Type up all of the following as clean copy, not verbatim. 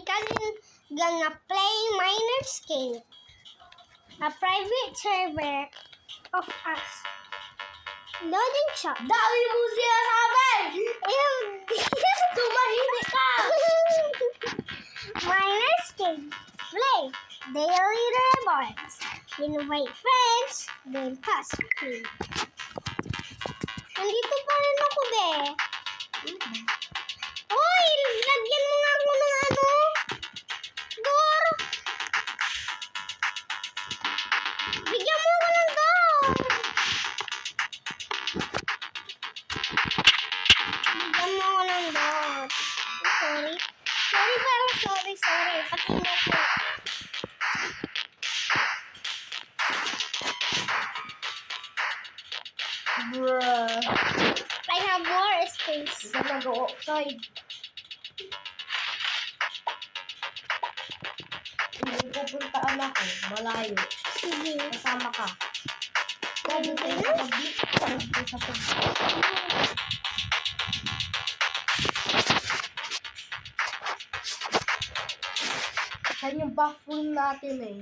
cousin gonna play Miners Cave, a private server of us. Loading shop. Dami mo siya sabi! Tumahimik ka! Miners Cave. Play daily rewards. Invite friends. Then pass play. Nandito pa rin ako, be. Hoy! Lagyan mo nga ako ng ano? Door! Bigyan mo ako ng door! Bigyan mo ako ng door. Sorry. Sorry, parang sorry. Pati mo po. Bruh. I have more space. Ikaw nag-go outside. Hindi pupuntaan ako. Malayo. Sige. Kasama ka. Sabi tayo sa public. Sabi tayo sa public. Saan yung bathroom natin eh?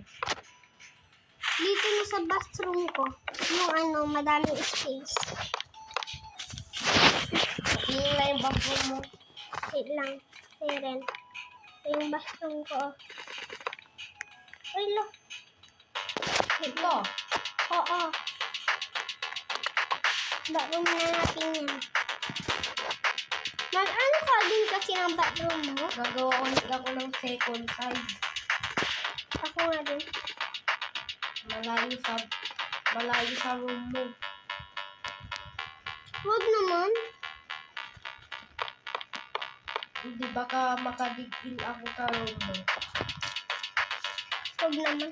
Dito na sa bathroom ko. Yung ano, madaming space. Tingin na yung bathroom mo. Wait lang. Eren. Yung bathroom ko. Uy, look. Ito. Oo. Bathroom na natin yan. Mag-ano ka din kasi ng bathroom mo? Gagawa ulit ako ng second side. Ako nga din. Malayo sa room mo. Huwag naman. Hindi baka makadigin ako sa room mo. Huwag naman.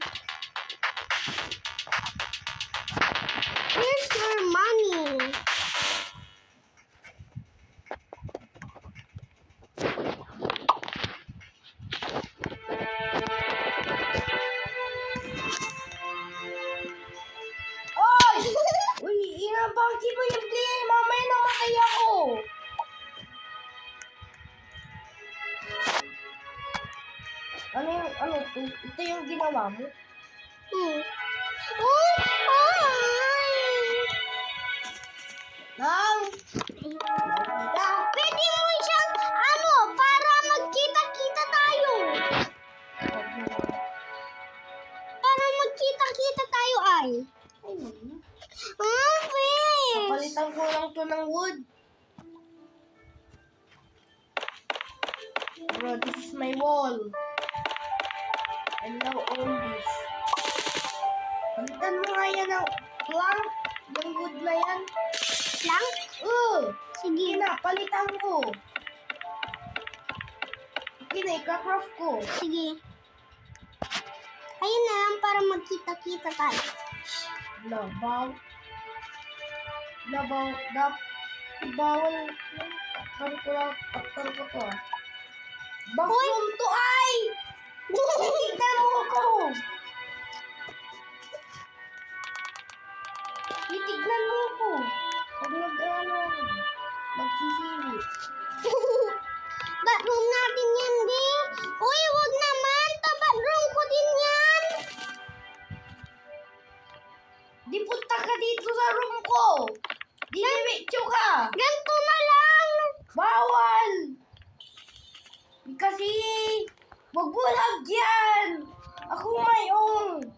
Here's your money. Oy! Uy, inabangki mo yung play. Mamaya namatay ako. Ano to? Ito yung ginawa mo? Oh! Ay! Nang! Pwede mo siyang ano, para magkita-kita tayo. Para magkita-kita tayo ay. Wait. Papalitan ko lang to ng wood. Bro, this is my wall. And now own this. Palitan mo nga yan ng plank. Yung wood na yan. Lang? Sige na, palitan ko. Okay na, ika-craft ko. Sige. Ayun na lang para magkita-kita tayo. Labaw. Bawal. Takpan ko to ah. Bathroom to ay! Titignan mo ako! Titignan mo ako! Pag nag-ano ako, magsisili. Bathroom natin yan, di. Uy, wag naman. Bathroom ko din yan. Di punta ka dito sa room ko! Dinimitso ka! Ganto na lang. Bawal! Kasi, wag mo lagyan! Ako ngayon!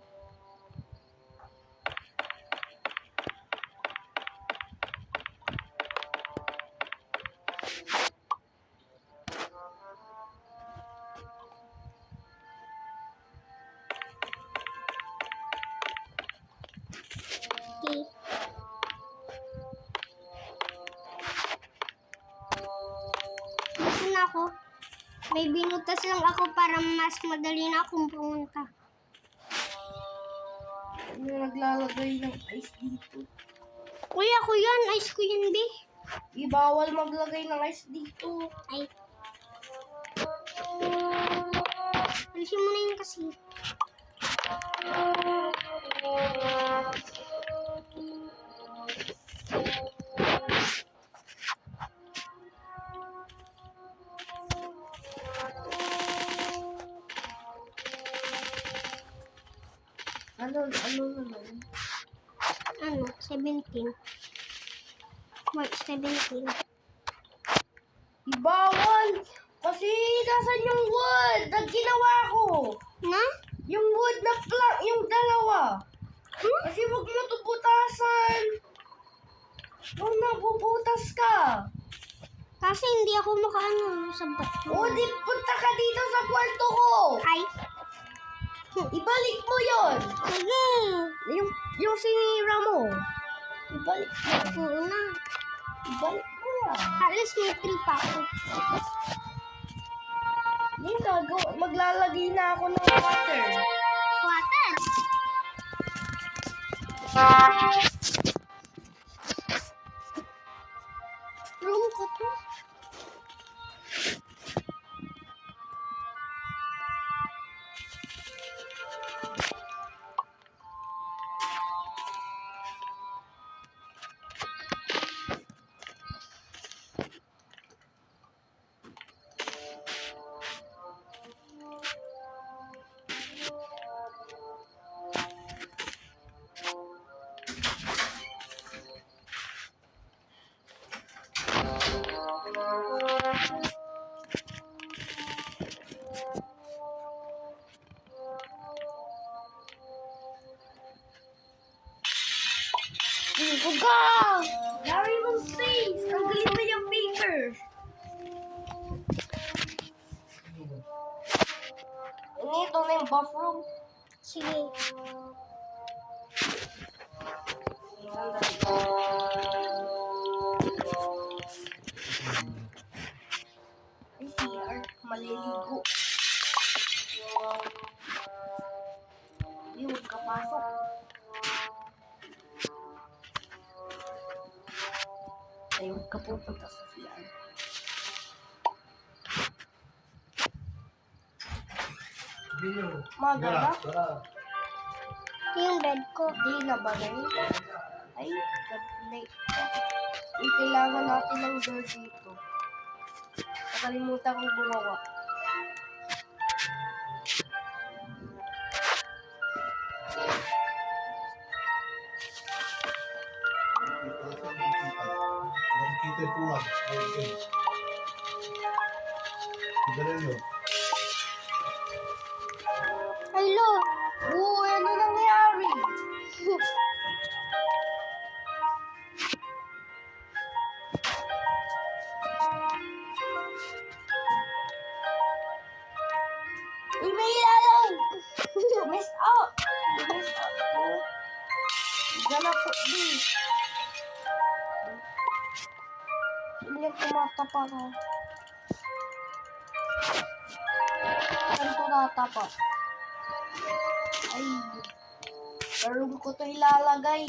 Okay. Gusto na ako. May binutas lang ako para mas madali na akong pumunta. Ano naglalagay ng ice dito? Uy, ako yan. Ice ko yan, be. Ibawal maglagay ng ice dito. Ay. Alisin mo na yun kasi. Ano naman? Ano? 17. March 17. Bawal! Kasi nasan yung wood na ginawa ko? Na? Yung wood na plank, yung dalawa. Hmm? Kasi huwag mo ito butasan. Huwag na bubutas ka. Kasi hindi ako makaano sa bato. O, di punta ka dito sa kwarto ko. Ay. Ibalik mo yon. Sige. Yung sinira mo. Ibalik mo. Oo na. Ibalik mo yan. At least may 3 pa ako. Hindi, maglalagay na ako ng water. Water. Room ko to. Buga! Larry mong space. Tanggalin mo yung paper. Ito na yung bathroom. Sige. Ay, CR. Maliligo. Yun, kapasok. Ay, huwag ka pupunta sa CR. Maga na? Yung bed ko. Di na ba rin? Ay, late. Ay, kailangan natin ng door dito. Nakalimutan kong gumawa. Nakikita yung puwag. Ganun yun. Hello. Uy, ano nangyari? Uy, may ilalang! Miss out! Miss out. Gonna put this. Hindi tumatapa ka. Saan ito natapa? Ay, parang ko ito ilalagay.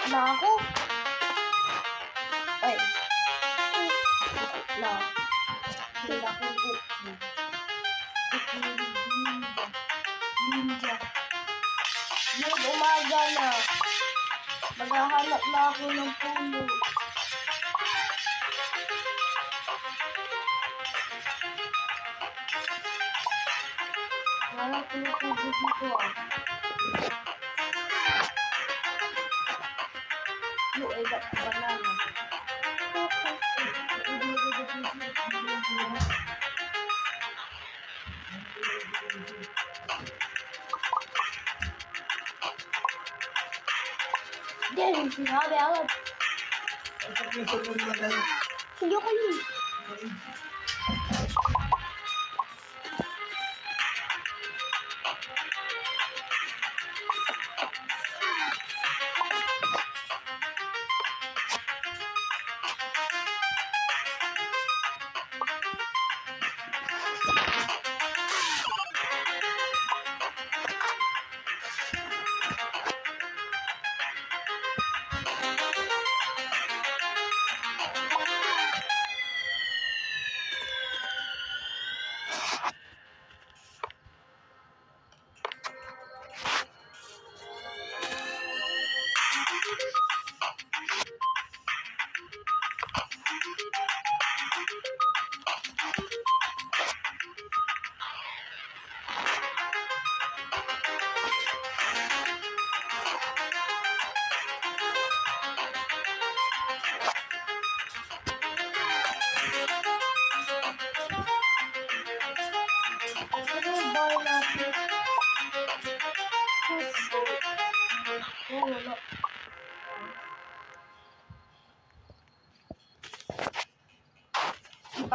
Na ako. Ay. Na. Hindi ako cookie. Ninja. Yung umaga na. Maghahanap na ako ng puno. Walang puno dito ah. No, I got a banana. Damn, sinabi agad. Hindi ko yun.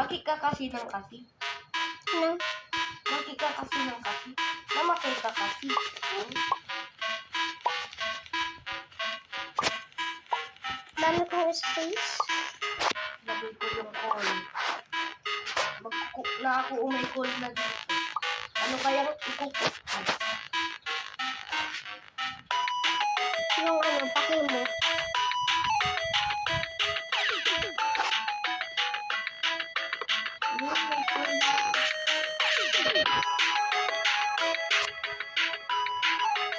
Bakit ka kasi ng kasi? Ano? Bakit ka kasi ng kasi? Namatay ka kasi. Dami kong space. Lagay ko yung call. Mag-cook na ako, may call na dito. Ano kayang i-cook ko? Yung ano, paki mo. Yun, may call na.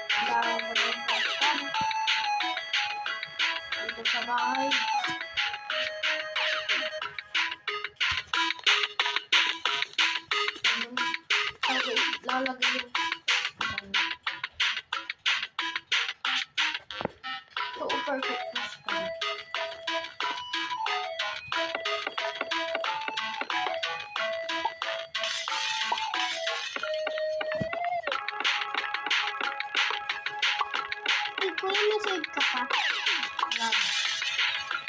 Kailangan ko na yung pastan. Dito sa bahay. Okay, lalagay yung so, perfect pastan. Ay, kuya, may save ka pa. Wala na.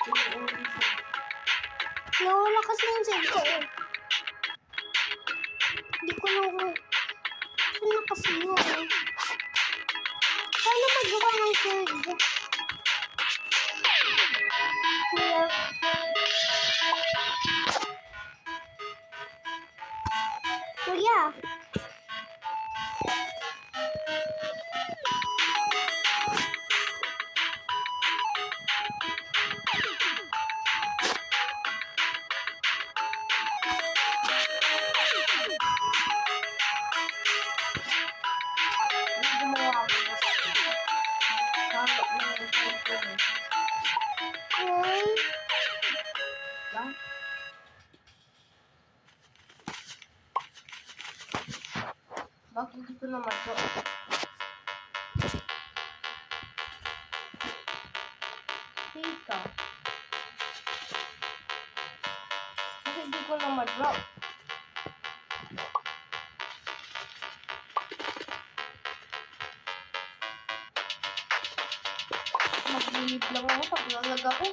Yung only food. Nawala kasi yung save ko eh. Hindi ko na. Saan na kasi yun? Paano magawa ng save? Kuya. Kuya. Yung gumawa ako ng pastan. Sarap na yung cellphone eh. Ay. Lang. Bakit hindi ko naman to? Teka. Bakit hindi ko naman drop? Maglilib lang ako pag lalag ako.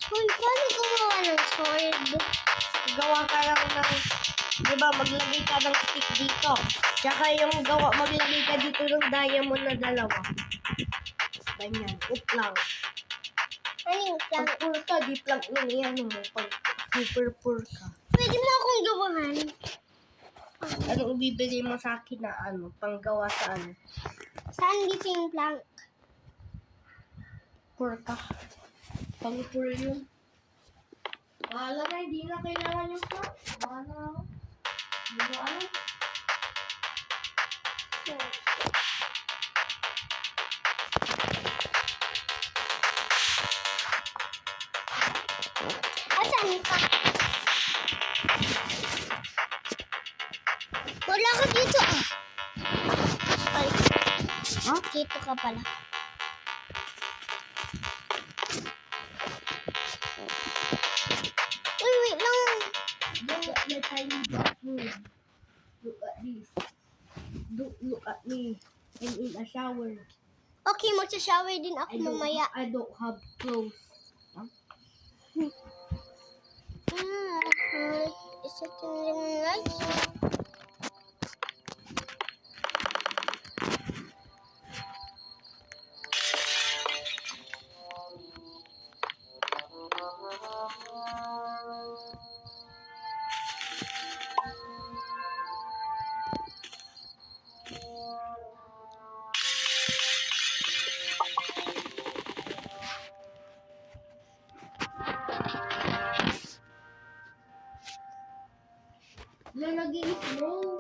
Uy, paano gumawa ng sword? Gawa ka lang ng, di ba, maglagay ka ng stick dito. Tsaka yung gawa, maglagay ka dito ng diamond na dalawa. Ganyan, lang. Ano yung Pag plan? poor ka, di plank lang yan mo. Pag super poor ka. Pwede mo akong gawahan. Anong bibili mo sa akin na ano, panggawa sa ano? Saan dito yung plank? Poor ka. Pang poor yun. Bahala na, hindi na kailangan yung plank. Bahala ako. Hindi mo alam. Asan ka? Wala ka dito ah. Ay. Huh? Dito ka pala. Uy, wait lang. Look at my tiny bathroom. Look at this. Look at me. I'm in a shower. Okay, magsashower din ako mamaya. I don't have clothes. Is it in the lights? Lalagay slow.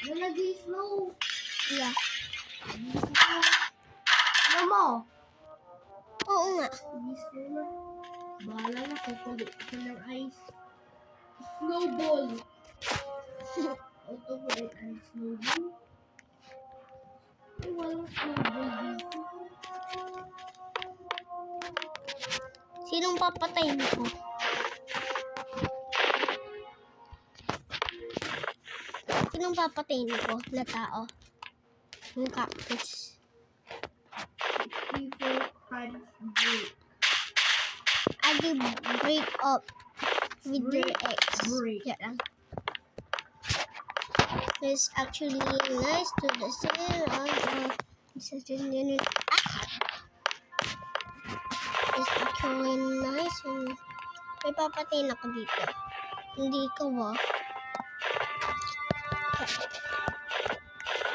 Lalagay slow. Yeah. Ano mo? Oo nga. Lagi slow na. Bahala na. Kukulit ko ng ice. Snowball. Autocorrect and snowball. Ay, walang snowball dito. Sinong papatayin ko? Sinong papatayin ko na tao? Yung cactus. 64 times break. I will break up with your Break. ex. Break. Yeah lang. It's actually nice to the skin on it's actually nice and may papatayin ako dito. Hindi ikaw ah.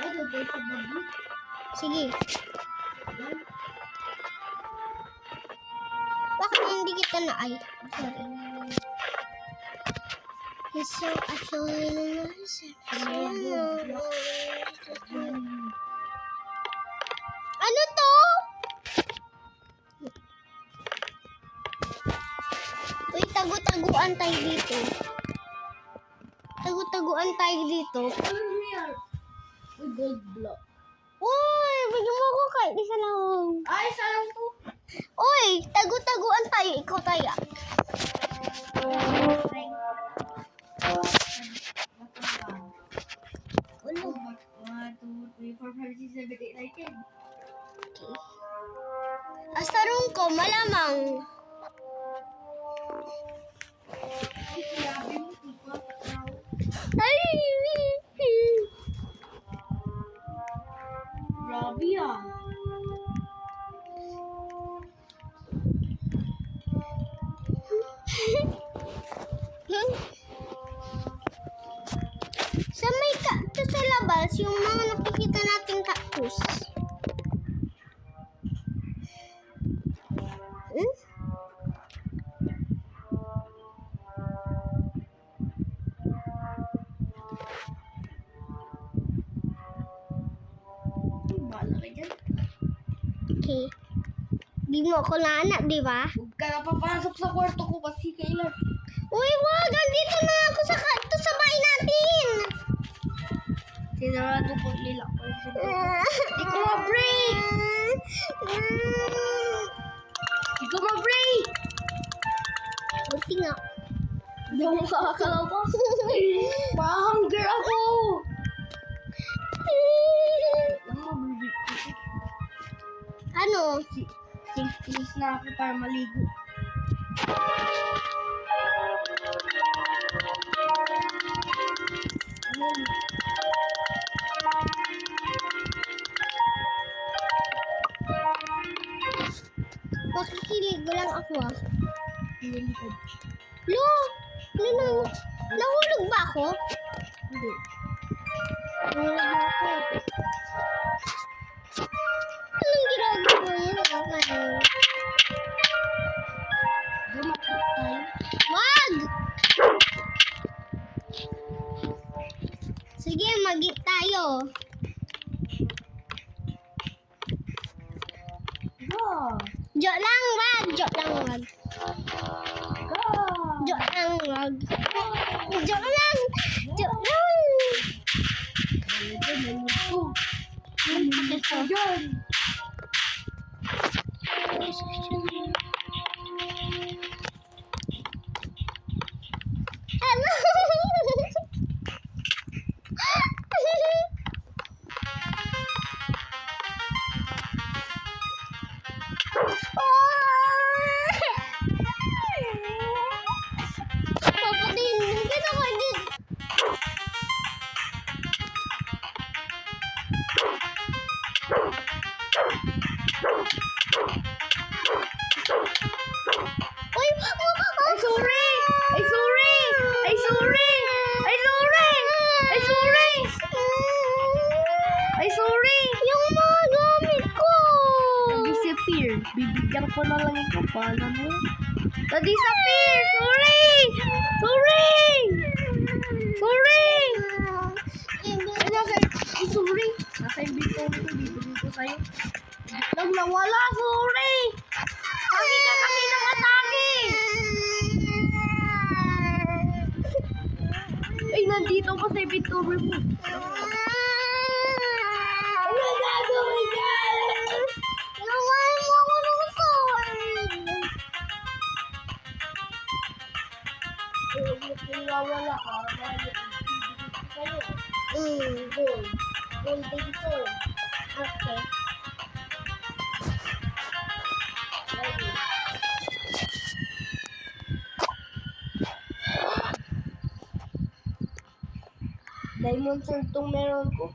Ay, doon sa babu. Sige. Bakit hindi kita na ay? Sorry. It's so actually nice. Ano to? Uy, tagu-taguan tayo dito. Tagu-taguan tayo dito. Ano yan? Uy, gold block. Uy, bigyan mo ako kahit isa lang. Ay, salang to. Uy, tagu-taguan tayo. Ikaw tayo. Ulo. 1, 2, 3, 4, 5, 6, 7, 8, 9, 10. Okay. Astarong ko, malamang. Grabe mo, tipo. Ay! Grabe ah. Sa may cactus sa labas, yung mga nakikita nating cactus. Hmm? Bahala ka dyan. Okay. Di mo ako naanak, di ba? Huwag ka na papasok sa kwarto ko kasi kailan. Uy, wag! Andito na ako sa cactus sa bahay natin! Sinarado ko nila ko yung pinto. Di ko ma-break! Di ko ma-break! Buti nga. Hindi ako makakalabas. Ma-hunger ako! Ang ma-break ko. Ano? Safety na ako para maligo. Ano? Makikilig lang ako ah. Nilikod. Lo! Ano? Nahulog ba ako? Hindi. Nahulog ba ako? Anong ginagawa niya? Nakakain. Dumakot tayo. Wag! Sige, mag-eat tayo. Go! Joke lang, wag! Joke lang, wag. Go! Joke lang, wag. Joke lang! Joke lang! Yun! Ano? Papatayin mo. Gano'n ka din. Uy! Ay, sorry! Ay, sorry! Ay, sorry! Ay, sorry! Ay, sorry! Ay, sorry! Yung mga gamit ko! Na-disappear. Bibigyan ko na lang ikaw. Paano mo? Na-disappear! Sorry! Sorry! Sorry! Ay, ay, sorry! Nasa inventory ko. Bibigyan ko sa'yo. Nang nawala, sorry! Lagi ka kasi nang atake! Wait, remove. Ano gagawin yan? Nawain mo ako ng sword. Nawawala ka. Sa'yo. Gold. Golden sword. Okay. Diamond sword tong meron ko.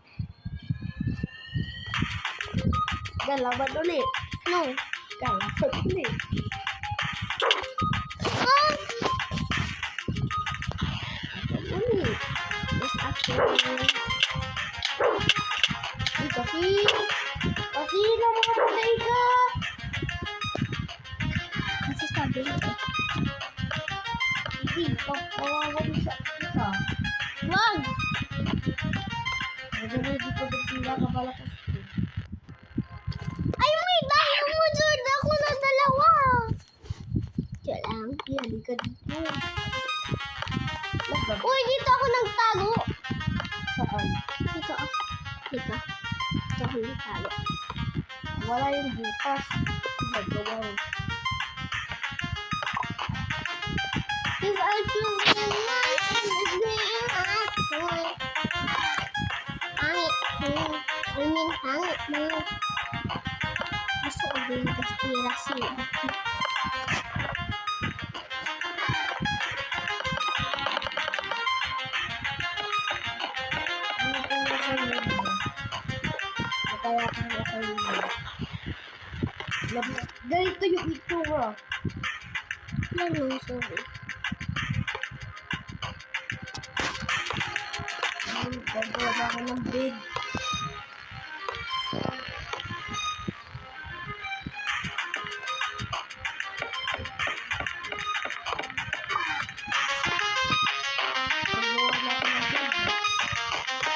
Galaban ulit. No. Galaban ulit. Ah! Ulit. Yes, actually. Kasi nakakapatay ka. Kasi sabi ko. Hindi, papawawan sa kita. Wag! Nagawin dito ng pinakabalakas ko. Ay, may diamond sword ako na dalawa. Diyan lang. Hindi ka dito. Labag. Uy, dito ako nagtago. Saan? Dito ako. Dito. Dito ako nagtago. Wala yung bukas. Nagawa mo. If I do hangit mo. Gusto ko din kastira siya. Ano kung nasa loob mo? Kaya kung nasa loob mo. Ganito yung itsura. Ano, sorry. Gagawa ba ako ng bed? Gagawa na ako ng bed.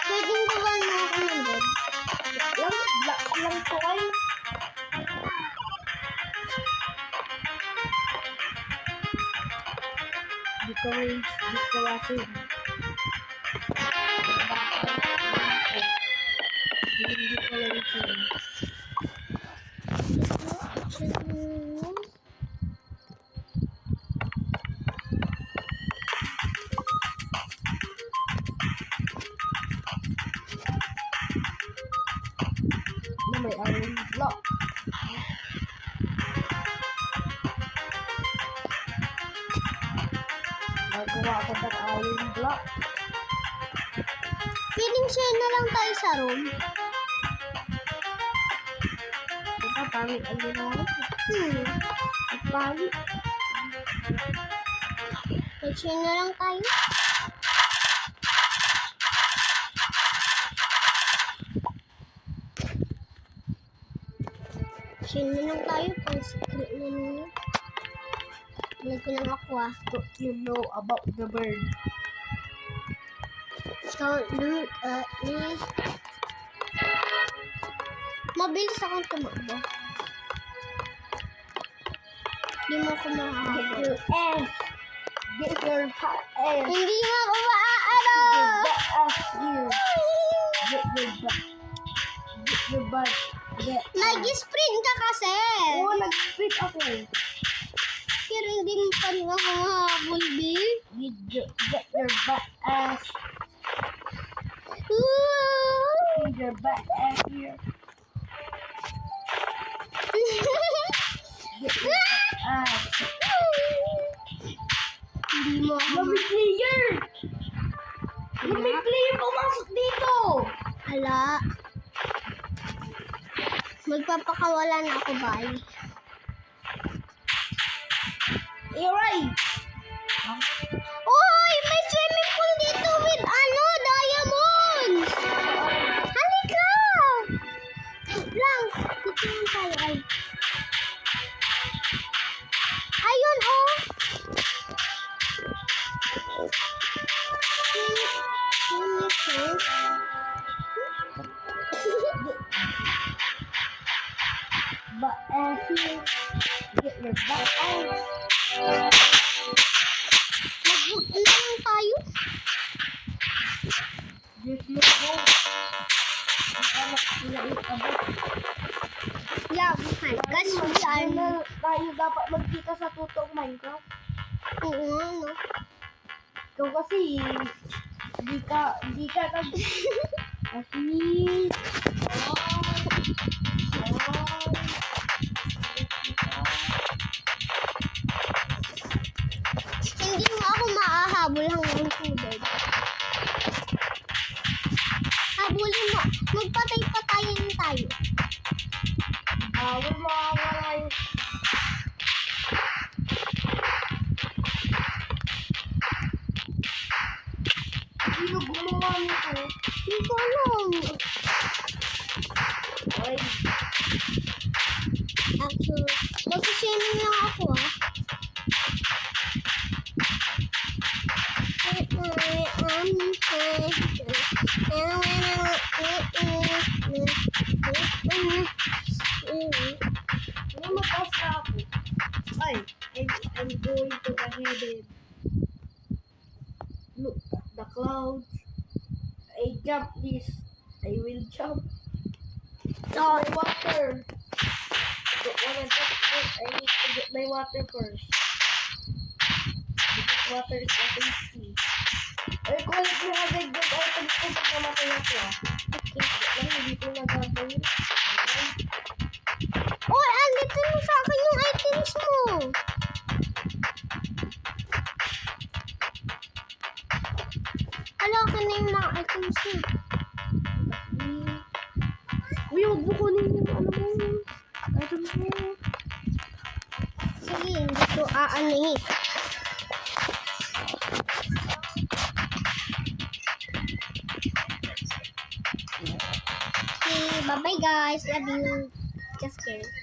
Pwedeng gawan mo ako ng bed. Black lang to ay. Di ko kasi. Hindi ko lang siya. Na may iron block. Nagawa ko ng iron block. Pwedeng share na lang tayo sa room. Diba, pangit ang ginawa ko. Ang pangit. Share na lang tayo. Share na lang tayo pang secret na ninyo. Tulad ko ng aqua. What you know about the bird? Don't look at me. Mabilis akong tumakbo. Hindi mo ako Get makahabol. your ass. Get your hot ass. Hindi mo ako maaano! Get your ass here. Get your butt. Get your butt. Get Nag-sprint ka kasi! Oo, nag-spit ako. Pero hindi mo pa rin ako mahabol, Bill. Get your butt ass. Get your butt ass here. Get your butt ass. Hindi mo ako Lummy player! Lummy player, pumasok dito! Ala. Magpapakawala na ako, bye. Iray! Uy! May swimming pool dito with diamonds! Halika! Lang, dito lang tayo, ay. Ayun, oh! Swimming pool. Butt ass here. Get your butt ass. Mag-book na lang tayo. farm. na tayo dapat magkita sa totoong Minecraft. Oo nga, no? Ikaw kasi, di ka kasi, Hindi mo ako maahabol hanggang tubig. Habulin mo. Magpatay-patayin tayo. bawal mawawala yung sino gumawa nito? Hindi ko alam. Ay, Actually, mag-sharing lang ako, ah. ano mataas na ako? Ay, I'm going to the heaven. Look at the clouds. I jump this. I will jump. Oh, My water. Don't wanna jump it. I need to get my water first. Because water is a tasty. Ay, kung nag-having good items ko pag namatay ako, ah. Lang, hindi ko nagagawin. Oy, andito na sa akin yung items mo. Hala, akin na yung mga items mo. Uy, huwag mo kunin yung ano mo. Items mo. Sige, hindi ko aanahin. Okay, bye-bye guys. Love you. Just kidding.